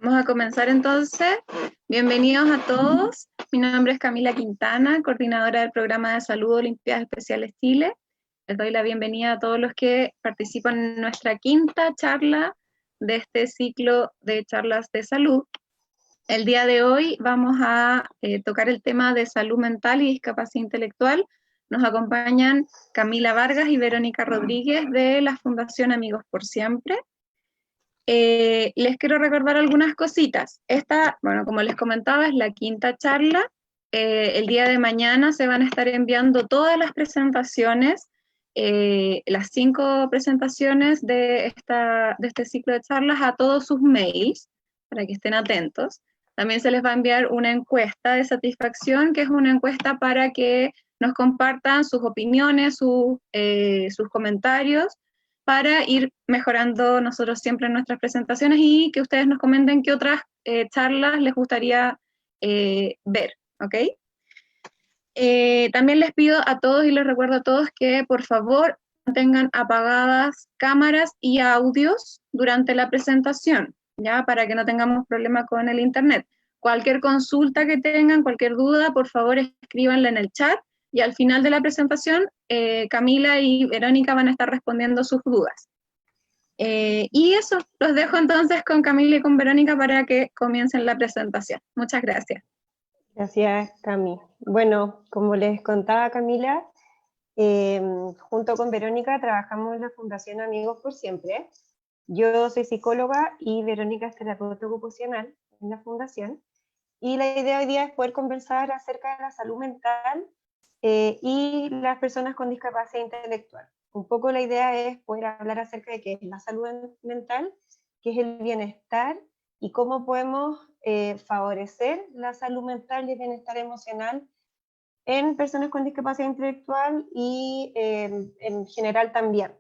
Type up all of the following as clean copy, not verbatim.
Vamos a comenzar entonces. Bienvenidos a todos. Mi nombre es Camila Quintana, coordinadora del programa de salud Olimpiadas Especiales Chile. Les doy la bienvenida a todos los que participan en nuestra quinta charla de este ciclo de charlas de salud. El día de hoy vamos a tocar el tema de salud mental y discapacidad intelectual. Nos acompañan Camila Vargas y Verónica Rodríguez de la Fundación Amigos por Siempre. Les quiero recordar algunas cositas. Esta, bueno, como les comentaba, es la quinta charla. El día de mañana se van a estar enviando todas las presentaciones, las 5 presentaciones de este ciclo de charlas a todos sus mails, para que estén atentos. También se les va a enviar una encuesta de satisfacción, que es una encuesta para que nos compartan sus opiniones, sus comentarios, para ir mejorando nosotros siempre en nuestras presentaciones y que ustedes nos comenten qué otras charlas les gustaría ver, ¿ok? También les pido a todos y les recuerdo a todos que por favor tengan apagadas cámaras y audios durante la presentación, ¿ya? Para que no tengamos problema con el internet. Cualquier consulta que tengan, cualquier duda, por favor escríbanla en el chat y al final de la presentación Camila y Verónica van a estar respondiendo sus dudas. Y eso, los dejo entonces con Camila y con Verónica para que comiencen la presentación. Muchas gracias. Gracias, Cami. Bueno, como les contaba Camila, junto con Verónica trabajamos en la Fundación Amigos por Siempre. Yo soy psicóloga y Verónica es terapeuta ocupacional en la fundación. Y la idea hoy día es poder conversar acerca de la salud mental y las personas con discapacidad intelectual. Un poco la idea es poder hablar acerca de qué es la salud mental, qué es el bienestar y cómo podemos favorecer la salud mental y el bienestar emocional en personas con discapacidad intelectual y en general también.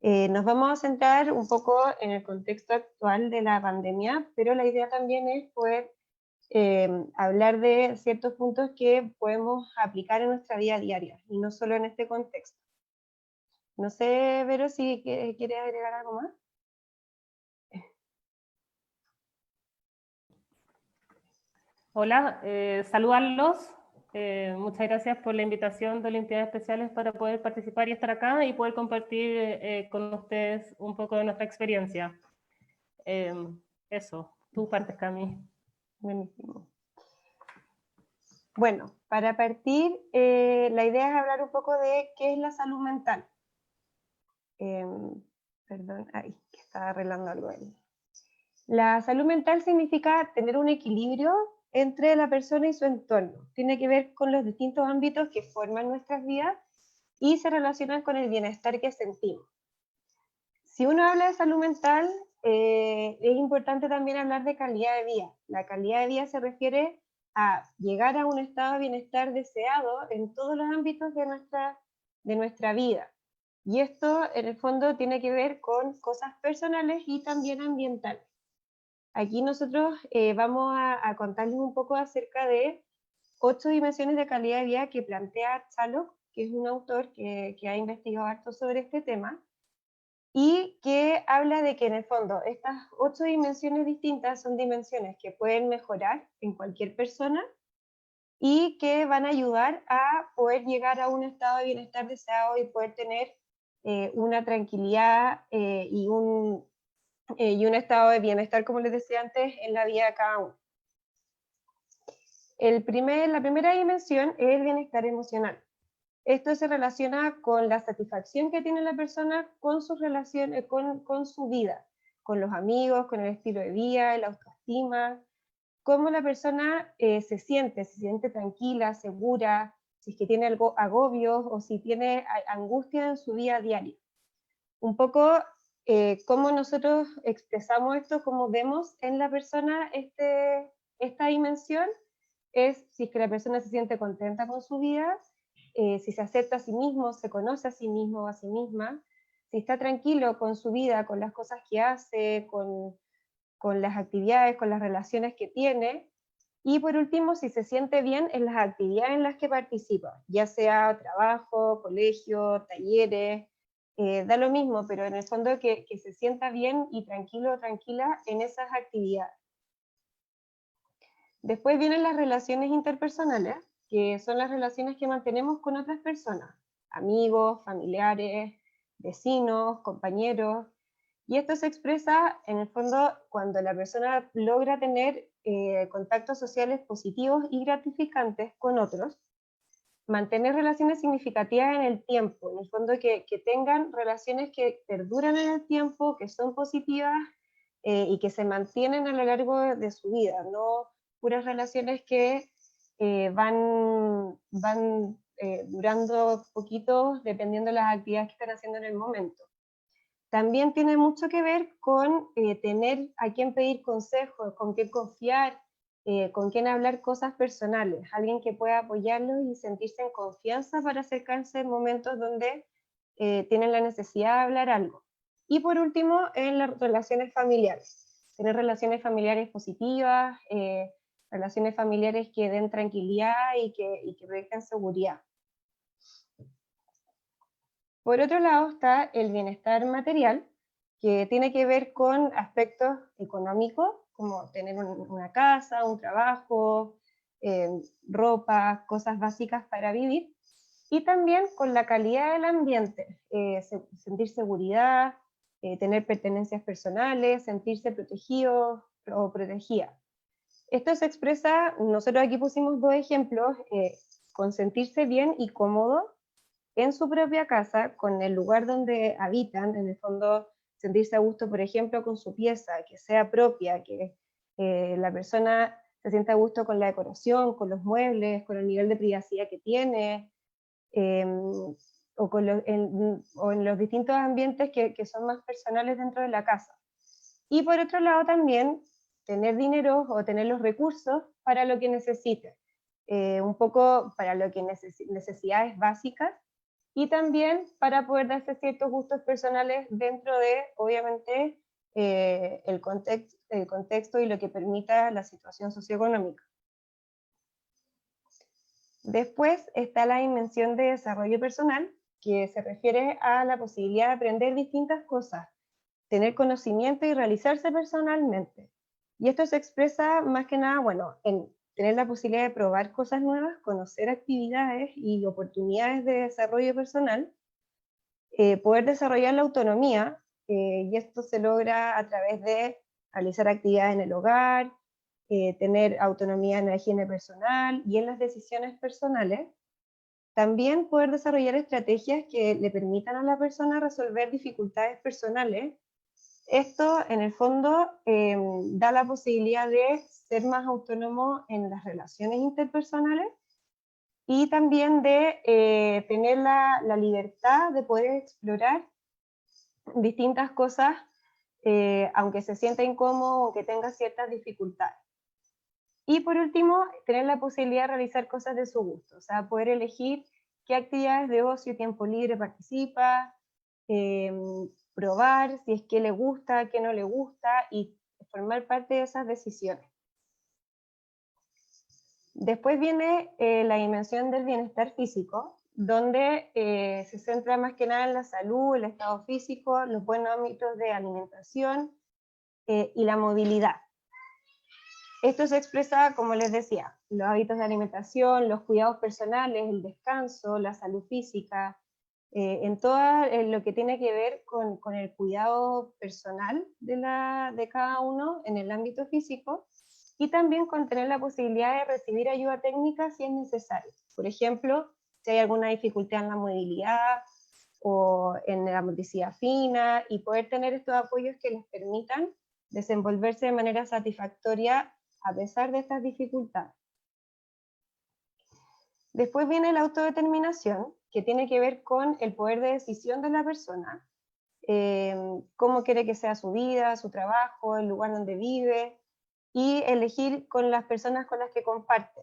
Nos vamos a centrar un poco en el contexto actual de la pandemia, pero la idea también es poder hablar de ciertos puntos que podemos aplicar en nuestra vida diaria y no solo en este contexto. No sé, Vero, si quieres agregar algo más. Hola, saludarlos. Muchas gracias por la invitación de Olimpiadas Especiales para poder participar y estar acá y poder compartir con ustedes un poco de nuestra experiencia. Eso, tú partes, Cami. Buenísimo. Bueno, para partir, la idea es hablar un poco de qué es la salud mental. Perdón, ahí, que estaba arreglando algo ahí. La salud mental significa tener un equilibrio entre la persona y su entorno. Tiene que ver con los distintos ámbitos que forman nuestras vidas y se relacionan con el bienestar que sentimos. Si uno habla de salud mental, es importante también hablar de calidad de vida. La calidad de vida se refiere a llegar a un estado de bienestar deseado en todos los ámbitos de nuestra vida. Y esto, en el fondo, tiene que ver con cosas personales y también ambientales. Aquí nosotros vamos a contarles un poco acerca de 8 dimensiones de calidad de vida que plantea Chalo, que es un autor que ha investigado harto sobre este tema, y que habla de que en el fondo estas 8 dimensiones distintas son dimensiones que pueden mejorar en cualquier persona y que van a ayudar a poder llegar a un estado de bienestar deseado y poder tener una tranquilidad y un estado de bienestar, como les decía antes, en la vida de cada uno. La primera dimensión es el bienestar emocional. Esto se relaciona con la satisfacción que tiene la persona con sus relaciones, con su vida, con los amigos, con el estilo de vida, la autoestima, cómo la persona se siente tranquila, segura, si es que tiene algo agobios o si tiene angustia en su vida diaria. Un poco cómo nosotros expresamos esto, cómo vemos en la persona esta dimensión, es si es que la persona se siente contenta con su vida, si se acepta a sí mismo, se conoce a sí mismo o a sí misma, si está tranquilo con su vida, con las cosas que hace, con las actividades, con las relaciones que tiene, y por último, si se siente bien en las actividades en las que participa, ya sea trabajo, colegio, talleres, da lo mismo, pero en el fondo que se sienta bien y tranquilo o tranquila en esas actividades. Después vienen las relaciones interpersonales, que son las relaciones que mantenemos con otras personas, amigos, familiares, vecinos, compañeros, y esto se expresa en el fondo cuando la persona logra tener contactos sociales positivos y gratificantes con otros, mantener relaciones significativas en el tiempo, en el fondo que tengan relaciones que perduran en el tiempo, que son positivas y que se mantienen a lo largo de su vida, no puras relaciones que van durando poquito dependiendo de las actividades que están haciendo en el momento. También tiene mucho que ver con tener a quién pedir consejos, con quién confiar, con quién hablar cosas personales, alguien que pueda apoyarlos y sentirse en confianza para acercarse en momentos donde tienen la necesidad de hablar algo. Y por último, en las relaciones familiares. Tener relaciones familiares positivas, relaciones familiares que den tranquilidad y que proyecten seguridad. Por otro lado está el bienestar material, que tiene que ver con aspectos económicos, como tener una casa, un trabajo, ropa, cosas básicas para vivir, y también con la calidad del ambiente, sentir seguridad, tener pertenencias personales, sentirse protegido o protegida. Esto se expresa, nosotros aquí pusimos dos ejemplos, con sentirse bien y cómodo en su propia casa, con el lugar donde habitan, en el fondo sentirse a gusto, por ejemplo, con su pieza, que sea propia, que la persona se sienta a gusto con la decoración, con los muebles, con el nivel de privacidad que tiene, o en los distintos ambientes que son más personales dentro de la casa. Y por otro lado también, tener dinero o tener los recursos para lo que necesite, un poco para lo que necesidades básicas, y también para poder darse ciertos gustos personales dentro de, obviamente, el contexto y lo que permita la situación socioeconómica. Después está la dimensión de desarrollo personal, que se refiere a la posibilidad de aprender distintas cosas, tener conocimiento y realizarse personalmente. Y esto se expresa más que nada, bueno, en tener la posibilidad de probar cosas nuevas, conocer actividades y oportunidades de desarrollo personal, poder desarrollar la autonomía, y esto se logra a través de realizar actividades en el hogar, tener autonomía en la higiene personal y en las decisiones personales. También poder desarrollar estrategias que le permitan a la persona resolver dificultades personales. Esto, en el fondo, da la posibilidad de ser más autónomo en las relaciones interpersonales y también de tener la libertad de poder explorar distintas cosas, aunque se sienta incómodo o que tenga ciertas dificultades. Y por último, tener la posibilidad de realizar cosas de su gusto, o sea, poder elegir qué actividades de ocio y tiempo libre participa, probar si es que le gusta, qué no le gusta, y formar parte de esas decisiones. Después viene la dimensión del bienestar físico, donde se centra más que nada en la salud, el estado físico, los buenos hábitos de alimentación y la movilidad. Esto se expresa, como les decía, los hábitos de alimentación, los cuidados personales, el descanso, la salud física, en todo lo que tiene que ver con el cuidado personal de cada uno en el ámbito físico, y también con tener la posibilidad de recibir ayuda técnica si es necesario. Por ejemplo, si hay alguna dificultad en la movilidad o en la motricidad fina, y poder tener estos apoyos que les permitan desenvolverse de manera satisfactoria a pesar de estas dificultades. Después viene la autodeterminación, que tiene que ver con el poder de decisión de la persona, cómo quiere que sea su vida, su trabajo, el lugar donde vive, y elegir con las personas con las que comparte.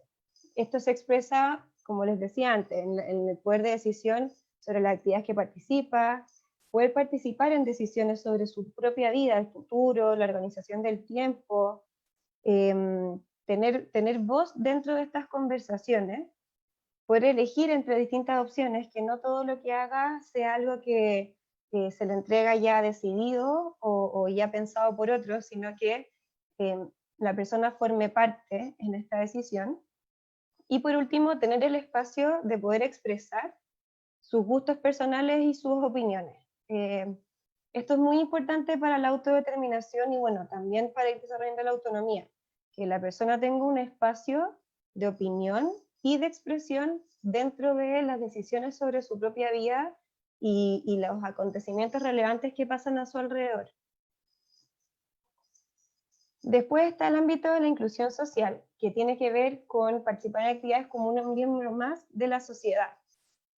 Esto se expresa, como les decía antes, en el poder de decisión sobre las actividades que participa, poder participar en decisiones sobre su propia vida, el futuro, la organización del tiempo, tener voz dentro de estas conversaciones, poder elegir entre distintas opciones, que no todo lo que haga sea algo que se le entrega ya decidido o ya pensado por otros, sino que la persona forme parte en esta decisión. Y por último, tener el espacio de poder expresar sus gustos personales y sus opiniones. Esto es muy importante para la autodeterminación y bueno, también para ir desarrollando la autonomía, que la persona tenga un espacio de opinión y de expresión dentro de las decisiones sobre su propia vida y los acontecimientos relevantes que pasan a su alrededor. Después está el ámbito de la inclusión social, que tiene que ver con participar en actividades como un miembro más de la sociedad.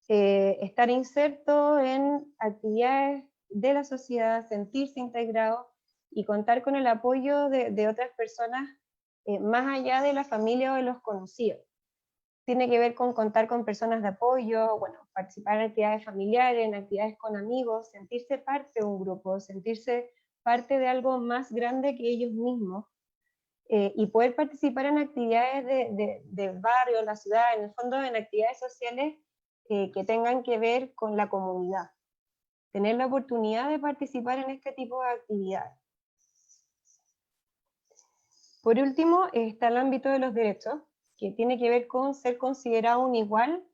Estar inserto en actividades de la sociedad, sentirse integrado y contar con el apoyo de otras personas más allá de la familia o de los conocidos. Tiene que ver con contar con personas de apoyo, bueno, participar en actividades familiares, en actividades con amigos, sentirse parte de un grupo, sentirse parte de algo más grande que ellos mismos, y poder participar en actividades del barrio, la ciudad, en el fondo en actividades sociales que tengan que ver con la comunidad. Tener la oportunidad de participar en este tipo de actividades. Por último, está el ámbito de los derechos, que tiene que ver con ser considerado un igual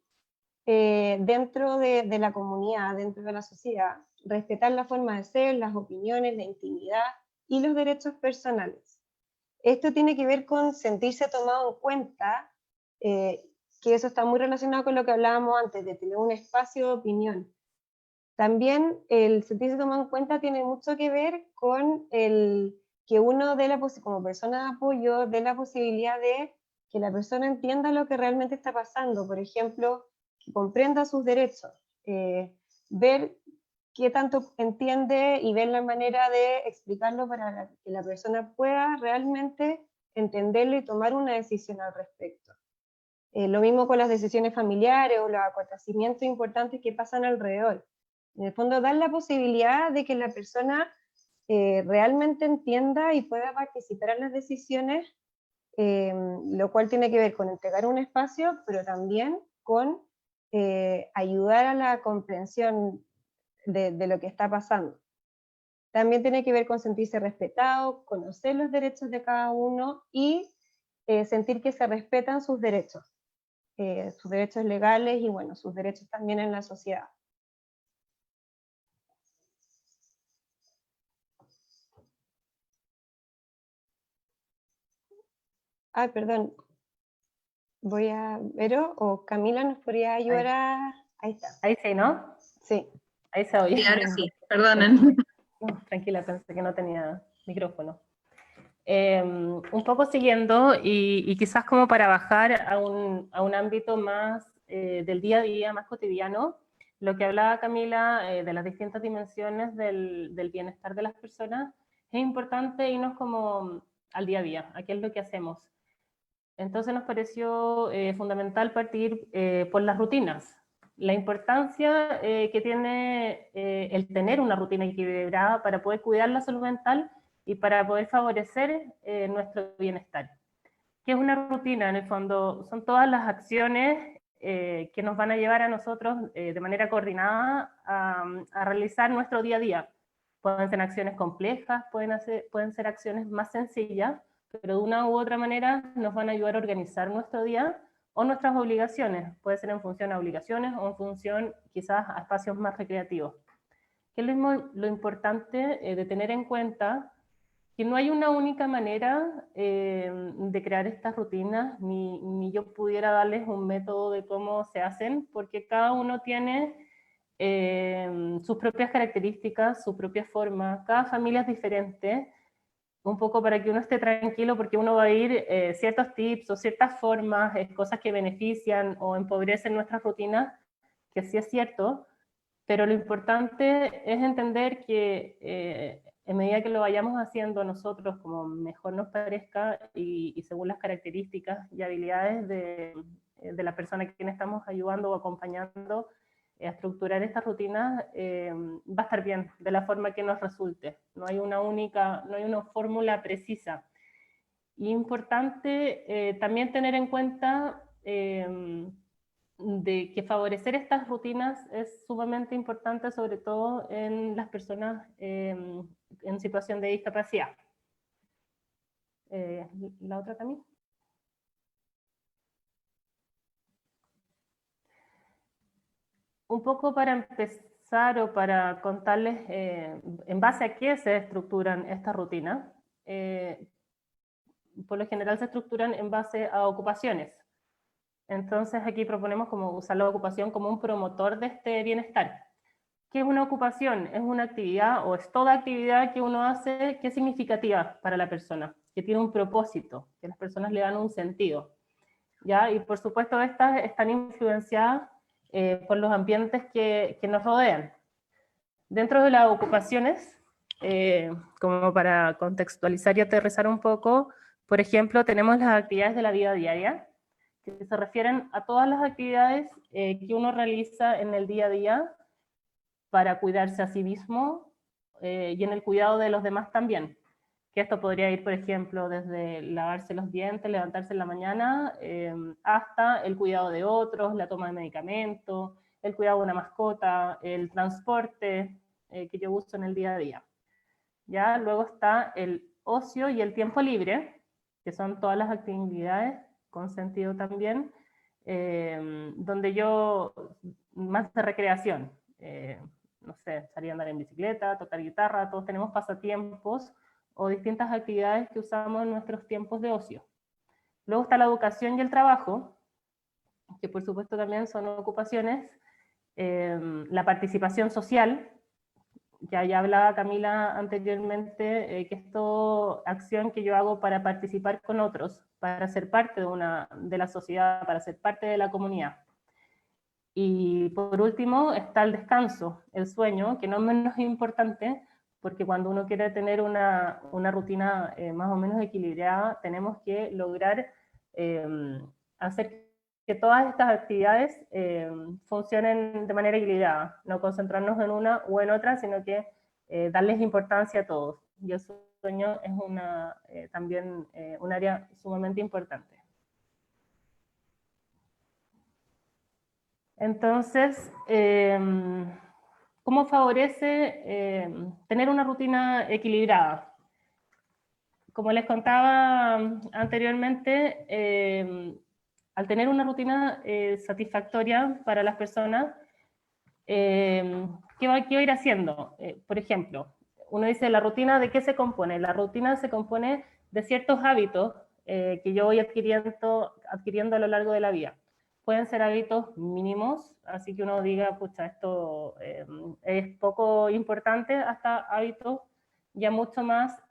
dentro de la comunidad, dentro de la sociedad, respetar la forma de ser, las opiniones, la intimidad y los derechos personales. Esto tiene que ver con sentirse tomado en cuenta, que eso está muy relacionado con lo que hablábamos antes, de tener un espacio de opinión. También el sentirse tomado en cuenta tiene mucho que ver con el que uno como persona de apoyo dé la posibilidad de que la persona entienda lo que realmente está pasando, por ejemplo, que comprenda sus derechos, ver qué tanto entiende y ver la manera de explicarlo para que la persona pueda realmente entenderlo y tomar una decisión al respecto. Lo mismo con las decisiones familiares o los acontecimientos importantes que pasan alrededor. En el fondo, dar la posibilidad de que la persona realmente entienda y pueda participar en las decisiones, lo cual tiene que ver con entregar un espacio, pero también con ayudar a la comprensión de lo que está pasando. También tiene que ver con sentirse respetado, conocer los derechos de cada uno y sentir que se respetan sus derechos legales y bueno, sus derechos también en la sociedad. Ah, perdón. Voy a... Vero o Camila nos podría ayudar a... Ahí está. Ahí sí, ¿no? Sí. Ahí se oye. Sí, ahora sí, perdonen. Tranquila, pensé que no tenía micrófono. Un poco siguiendo y quizás como para bajar a un ámbito más del día a día, más cotidiano, lo que hablaba Camila de las distintas dimensiones del bienestar de las personas, es importante irnos como al día a día, a qué es lo que hacemos. Entonces nos pareció fundamental partir por las rutinas. La importancia que tiene el tener una rutina equilibrada para poder cuidar la salud mental y para poder favorecer nuestro bienestar. ¿Qué es una rutina? En el fondo son todas las acciones que nos van a llevar a nosotros de manera coordinada a realizar nuestro día a día. Pueden ser acciones complejas, pueden ser acciones más sencillas, pero de una u otra manera nos van a ayudar a organizar nuestro día o nuestras obligaciones. Puede ser en función a obligaciones o en función quizás a espacios más recreativos. ¿Qué es lo importante de tener en cuenta? Que no hay una única manera de crear estas rutinas, ni yo pudiera darles un método de cómo se hacen, porque cada uno tiene sus propias características, su propia forma, cada familia es diferente, un poco para que uno esté tranquilo, porque uno va a ir ciertos tips o ciertas formas, cosas que benefician o empobrecen nuestras rutinas, que sí es cierto, pero lo importante es entender que en medida que lo vayamos haciendo nosotros como mejor nos parezca y según las características y habilidades de la persona a quien estamos ayudando o acompañando a estructurar estas rutinas, va a estar bien, de la forma que nos resulte. No hay una fórmula precisa. Y importante también tener en cuenta de que favorecer estas rutinas es sumamente importante, sobre todo en las personas en situación de discapacidad. La otra también. Un poco para empezar o para contarles en base a qué se estructuran estas rutinas. Por lo general se estructuran en base a ocupaciones. Entonces aquí proponemos como usar la ocupación como un promotor de este bienestar. ¿Qué es una ocupación? Es una actividad o es toda actividad que uno hace que es significativa para la persona, que tiene un propósito, que las personas le dan un sentido. ¿Ya? Y por supuesto estas están influenciadas por los ambientes que nos rodean. Dentro de las ocupaciones, como para contextualizar y aterrizar un poco, por ejemplo, tenemos las actividades de la vida diaria, que se refieren a todas las actividades que uno realiza en el día a día para cuidarse a sí mismo y en el cuidado de los demás también. Que esto podría ir, por ejemplo, desde lavarse los dientes, levantarse en la mañana, hasta el cuidado de otros, la toma de medicamentos, el cuidado de una mascota, el transporte que yo uso en el día a día. ¿Ya? Luego está el ocio y el tiempo libre, que son todas las actividades con sentido también, donde yo, más de recreación, no sé, salir a andar en bicicleta, tocar guitarra, todos tenemos pasatiempos o distintas actividades que usamos en nuestros tiempos de ocio. Luego está la educación y el trabajo, que por supuesto también son ocupaciones, la participación social, ya hablaba Camila anteriormente, que es toda acción que yo hago para participar con otros, para ser parte de la sociedad, para ser parte de la comunidad. Y por último está el descanso, el sueño, que no es menos importante, porque cuando uno quiere tener una rutina más o menos equilibrada, tenemos que lograr hacer que todas estas actividades funcionen de manera equilibrada, no concentrarnos en una o en otra, sino que darles importancia a todos. Y el sueño es también un área sumamente importante. Entonces, ¿cómo favorece tener una rutina equilibrada? Como les contaba anteriormente, al tener una rutina satisfactoria para las personas, ¿qué va a ir haciendo? Por ejemplo, uno dice, ¿la rutina de qué se compone? La rutina se compone de ciertos hábitos que yo voy adquiriendo a lo largo de la vida. Pueden ser hábitos mínimos, así que uno diga, pucha, esto es poco importante, hasta hábitos ya mucho más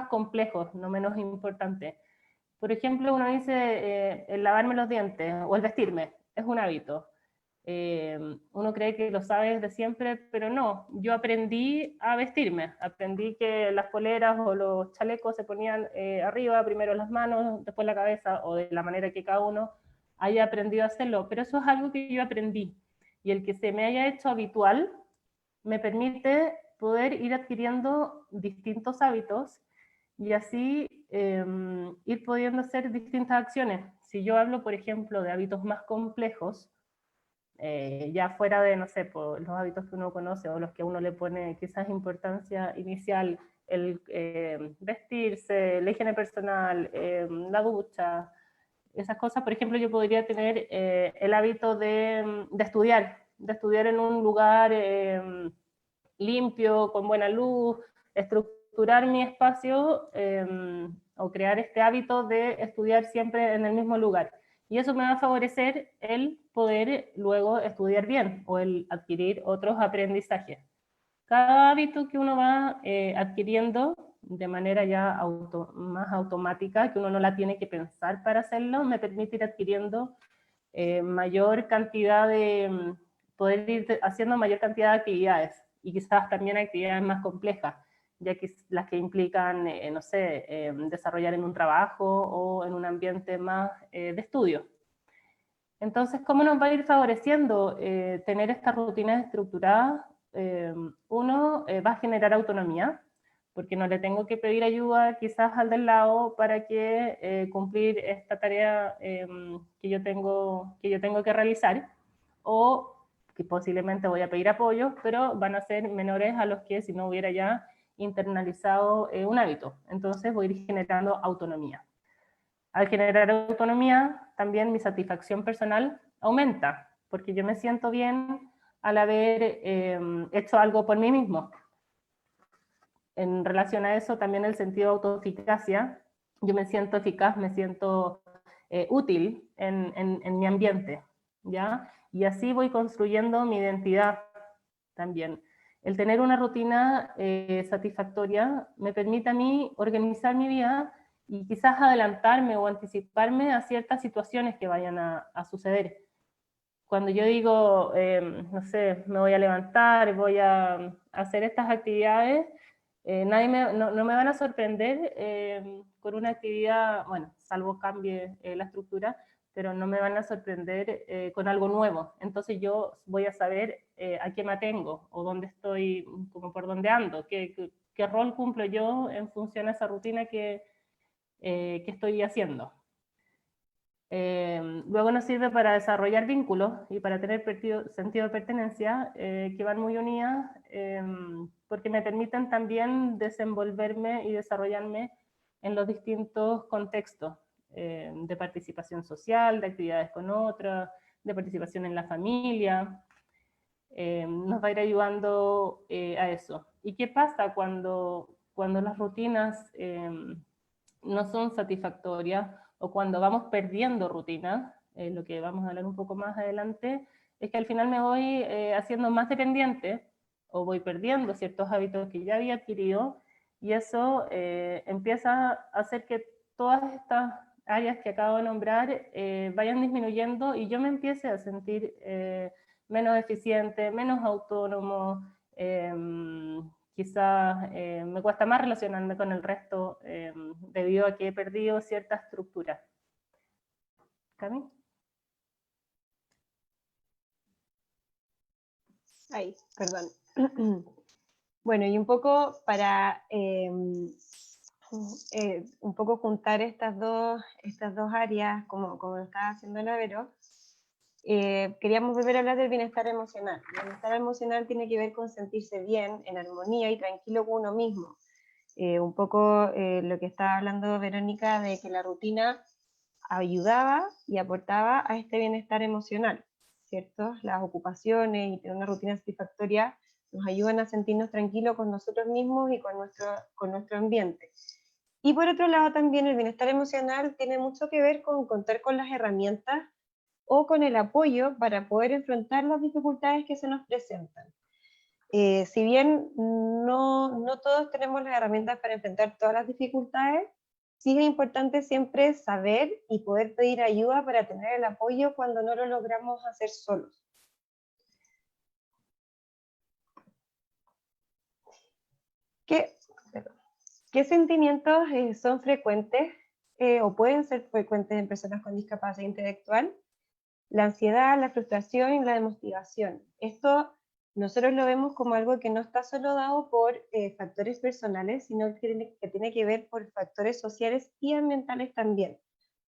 complejos, no menos importantes. Por ejemplo, uno dice el lavarme los dientes o el vestirme, es un hábito. Uno cree que lo sabe desde siempre, pero no. Yo aprendí a vestirme, aprendí que las poleras o los chalecos se ponían arriba, primero las manos, después la cabeza, o de la manera que cada uno haya aprendido a hacerlo, pero eso es algo que yo aprendí. Y el que se me haya hecho habitual me permite poder ir adquiriendo distintos hábitos y así ir pudiendo hacer distintas acciones. Si yo hablo, por ejemplo, de hábitos más complejos, ya fuera de, no sé, por los hábitos que uno conoce o los que uno le pone quizás importancia inicial, el vestirse, la higiene personal, la ducha, esas cosas, por ejemplo, yo podría tener el hábito de estudiar en un lugar limpio, con buena luz, estructurar mi espacio o crear este hábito de estudiar siempre en el mismo lugar. Y eso me va a favorecer el poder luego estudiar bien o el adquirir otros aprendizajes. Cada hábito que uno va adquiriendo de manera ya más automática, que uno no la tiene que pensar para hacerlo, me permite ir adquiriendo mayor cantidad de, poder ir haciendo mayor cantidad de actividades y quizás también actividades más complejas, ya que las que implican, no sé, desarrollar en un trabajo o en un ambiente más de estudio. Entonces, ¿cómo nos va a ir favoreciendo tener estas rutinas estructuradas? Uno, va a generar autonomía, porque no le tengo que pedir ayuda quizás al del lado para que cumplir esta tarea que yo tengo que realizar, o que posiblemente voy a pedir apoyo, pero van a ser menores a los que si no hubiera ya internalizado un hábito. Entonces voy a ir generando autonomía. Al generar autonomía, también mi satisfacción personal aumenta, porque yo me siento bien al haber hecho algo por mí mismo. En relación a eso, también el sentido de autoeficacia, yo me siento eficaz, me siento útil en mi ambiente, ¿ya? Y así voy construyendo mi identidad también. El tener una rutina satisfactoria me permite a mí organizar mi vida y quizás adelantarme o anticiparme a ciertas situaciones que vayan a suceder. Cuando yo digo, no sé, me voy a levantar, voy a hacer estas actividades, no me van a sorprender con una actividad, bueno, salvo cambie la estructura, pero no me van a sorprender con algo nuevo. Entonces yo voy a saber a qué me atengo, o dónde estoy, como por dónde ando, qué rol cumplo yo en función a esa rutina que estoy haciendo. Luego nos sirve para desarrollar vínculos y para tener sentido de pertenencia que van muy unidas porque me permiten también desenvolverme y desarrollarme en los distintos contextos de participación social, de actividades con otras, de participación en la familia. Nos va a ir ayudando a eso. ¿Y qué pasa cuando las rutinas no son satisfactorias o cuando vamos perdiendo rutina? Lo que vamos a hablar un poco más adelante, es que al final me voy haciendo más dependiente o voy perdiendo ciertos hábitos que ya había adquirido y eso empieza a hacer que todas estas áreas que acabo de nombrar vayan disminuyendo y yo me empiece a sentir menos eficiente, menos autónomo, quizás me cuesta más relacionarme con el resto debido a que he perdido cierta estructura. ¿Cami? Ay, perdón. Bueno, y un poco para un poco juntar estas dos áreas, como lo estaba haciendo la Vero, queríamos volver a hablar del bienestar emocional. El bienestar emocional tiene que ver con sentirse bien, en armonía y tranquilo con uno mismo. Un poco lo que estaba hablando Verónica, de que la rutina ayudaba y aportaba a este bienestar emocional, ¿cierto? Las ocupaciones y tener una rutina satisfactoria nos ayudan a sentirnos tranquilos con nosotros mismos y con nuestro ambiente. Y por otro lado también el bienestar emocional tiene mucho que ver con contar con las herramientas o con el apoyo para poder enfrentar las dificultades que se nos presentan. Si bien no todos tenemos las herramientas para enfrentar todas las dificultades, sí es importante siempre saber y poder pedir ayuda para tener el apoyo cuando no lo logramos hacer solos. ¿Qué sentimientos son frecuentes o pueden ser frecuentes en personas con discapacidad intelectual? La ansiedad, la frustración y la desmotivación. Esto nosotros lo vemos como algo que no está solo dado por factores personales, sino que tiene que ver por factores sociales y ambientales también.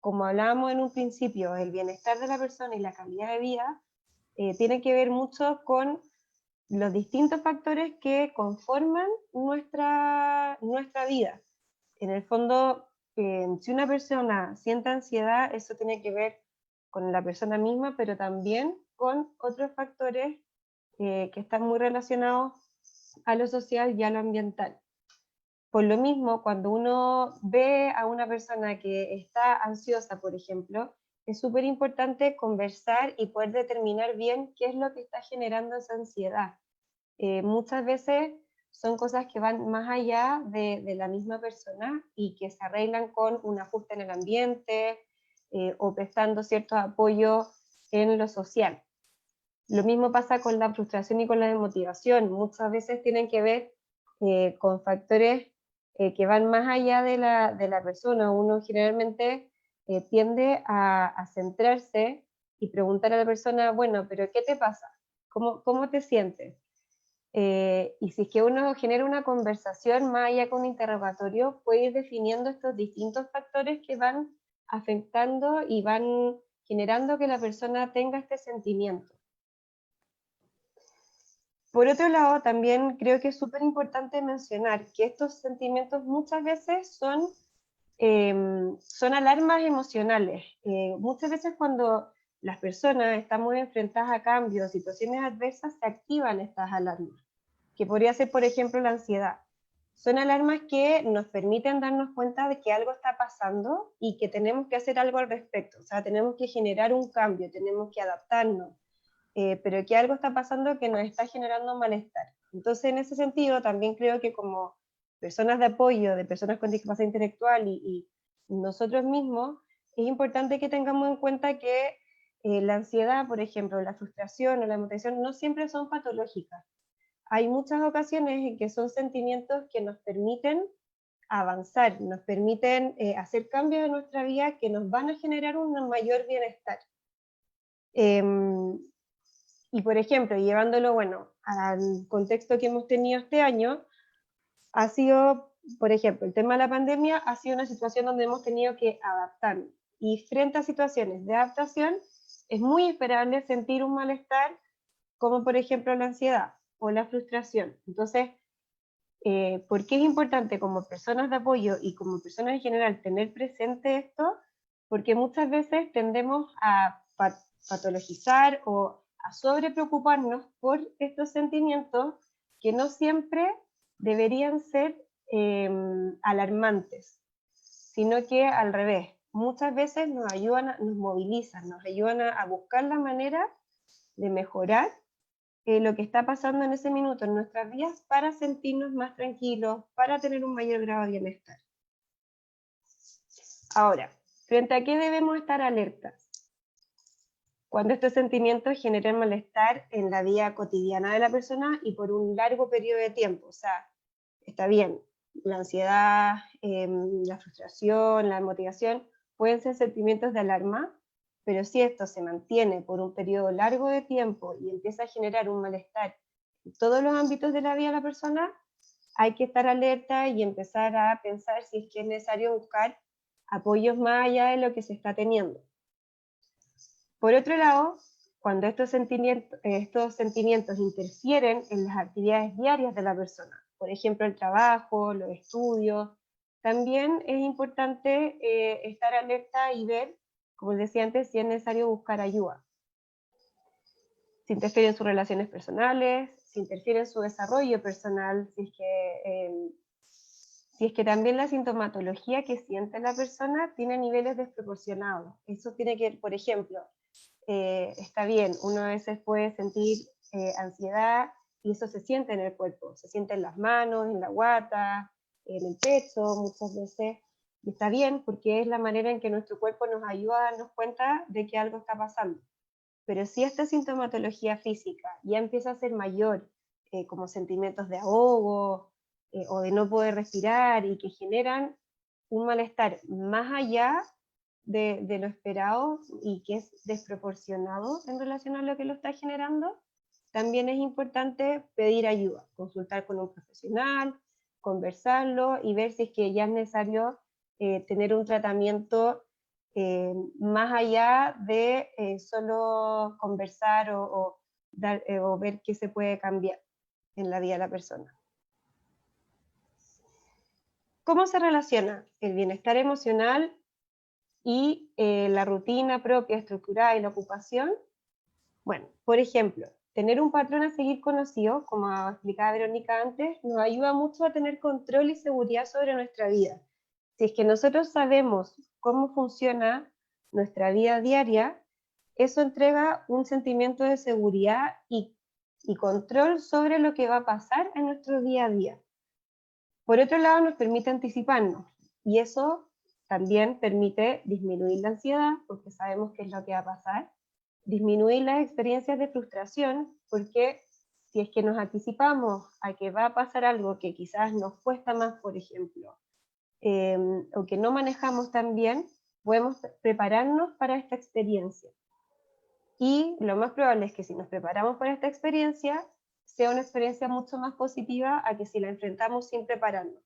Como hablábamos en un principio, el bienestar de la persona y la calidad de vida tiene que ver mucho con los distintos factores que conforman nuestra vida. En el fondo, si una persona siente ansiedad, eso tiene que ver con la persona misma, pero también con otros factores que están muy relacionados a lo social y a lo ambiental. Por lo mismo, cuando uno ve a una persona que está ansiosa, por ejemplo, es súper importante conversar y poder determinar bien qué es lo que está generando esa ansiedad. Muchas veces son cosas que van más allá de la misma persona y que se arreglan con un ajuste en el ambiente o prestando ciertos apoyos en lo social. Lo mismo pasa con la frustración y con la desmotivación. Muchas veces tienen que ver con factores que van más allá de la persona. Uno generalmente tiende a centrarse y preguntar a la persona, bueno, pero ¿qué te pasa? ¿Cómo te sientes? Y si es que uno genera una conversación más allá con un interrogatorio, puede ir definiendo estos distintos factores que van afectando y van generando que la persona tenga este sentimiento. Por otro lado, también creo que es súper importante mencionar que estos sentimientos muchas veces son alarmas emocionales. Muchas veces cuando las personas estamos enfrentadas a cambios, situaciones adversas, se activan estas alarmas, que podría ser, por ejemplo, la ansiedad. Son alarmas que nos permiten darnos cuenta de que algo está pasando y que tenemos que hacer algo al respecto. O sea, tenemos que generar un cambio, tenemos que adaptarnos, pero que algo está pasando que nos está generando malestar. Entonces, en ese sentido, también creo que como personas de apoyo, de personas con discapacidad intelectual y nosotros mismos, es importante que tengamos en cuenta que la ansiedad, por ejemplo, la frustración o la motivación no siempre son patológicas. Hay muchas ocasiones en que son sentimientos que nos permiten avanzar, nos permiten hacer cambios en nuestra vida que nos van a generar un mayor bienestar. Y por ejemplo, llevándolo, bueno, al contexto que hemos tenido este año, ha sido, por ejemplo, el tema de la pandemia ha sido una situación donde hemos tenido que adaptarnos. Y frente a situaciones de adaptación, es muy esperable sentir un malestar, como por ejemplo la ansiedad o la frustración. Entonces, ¿por qué es importante como personas de apoyo y como personas en general tener presente esto? Porque muchas veces tendemos a patologizar o a sobrepreocuparnos por estos sentimientos que no siempre deberían ser alarmantes, sino que al revés, muchas veces nos ayudan, nos movilizan, nos ayudan a buscar la manera de mejorar lo que está pasando en ese minuto en nuestras vidas para sentirnos más tranquilos, para tener un mayor grado de bienestar. Ahora, ¿frente a qué debemos estar alertas? Cuando estos sentimientos generan malestar en la vida cotidiana de la persona y por un largo periodo de tiempo. O sea, está bien, la ansiedad, la frustración, la motivación pueden ser sentimientos de alarma, pero si esto se mantiene por un periodo largo de tiempo y empieza a generar un malestar en todos los ámbitos de la vida de la persona, hay que estar alerta y empezar a pensar si es que es necesario buscar apoyos más allá de lo que se está teniendo. Por otro lado, cuando estos sentimientos interfieren en las actividades diarias de la persona, por ejemplo el trabajo, los estudios, también es importante estar alerta y ver, como decía antes, si es necesario buscar ayuda. Si interfiere en sus relaciones personales, si interfiere en su desarrollo personal, si es que también la sintomatología que siente la persona tiene niveles desproporcionados. Eso tiene que ver, por ejemplo, está bien, uno a veces puede sentir ansiedad y eso se siente en el cuerpo, se siente en las manos, en la guata, en el pecho muchas veces, y está bien porque es la manera en que nuestro cuerpo nos ayuda a darnos cuenta de que algo está pasando. Pero si esta sintomatología física ya empieza a ser mayor, como sentimientos de ahogo o de no poder respirar y que generan un malestar más allá de lo esperado y que es desproporcionado en relación a lo que lo está generando, también es importante pedir ayuda, consultar con un profesional, conversarlo y ver si es que ya es necesario tener un tratamiento más allá de solo conversar o ver qué se puede cambiar en la vida de la persona. ¿Cómo se relaciona el bienestar emocional y la rutina propia, estructurada y la ocupación? Bueno, por ejemplo, tener un patrón a seguir conocido, como explicaba Verónica antes, nos ayuda mucho a tener control y seguridad sobre nuestra vida. Si es que nosotros sabemos cómo funciona nuestra vida diaria, eso entrega un sentimiento de seguridad y control sobre lo que va a pasar en nuestro día a día. Por otro lado, nos permite anticiparnos, y eso también permite disminuir la ansiedad, porque sabemos qué es lo que va a pasar, disminuir las experiencias de frustración, porque si es que nos anticipamos a que va a pasar algo que quizás nos cuesta más, por ejemplo, o que no manejamos tan bien, podemos prepararnos para esta experiencia. Y lo más probable es que si nos preparamos para esta experiencia, sea una experiencia mucho más positiva a que si la enfrentamos sin prepararnos.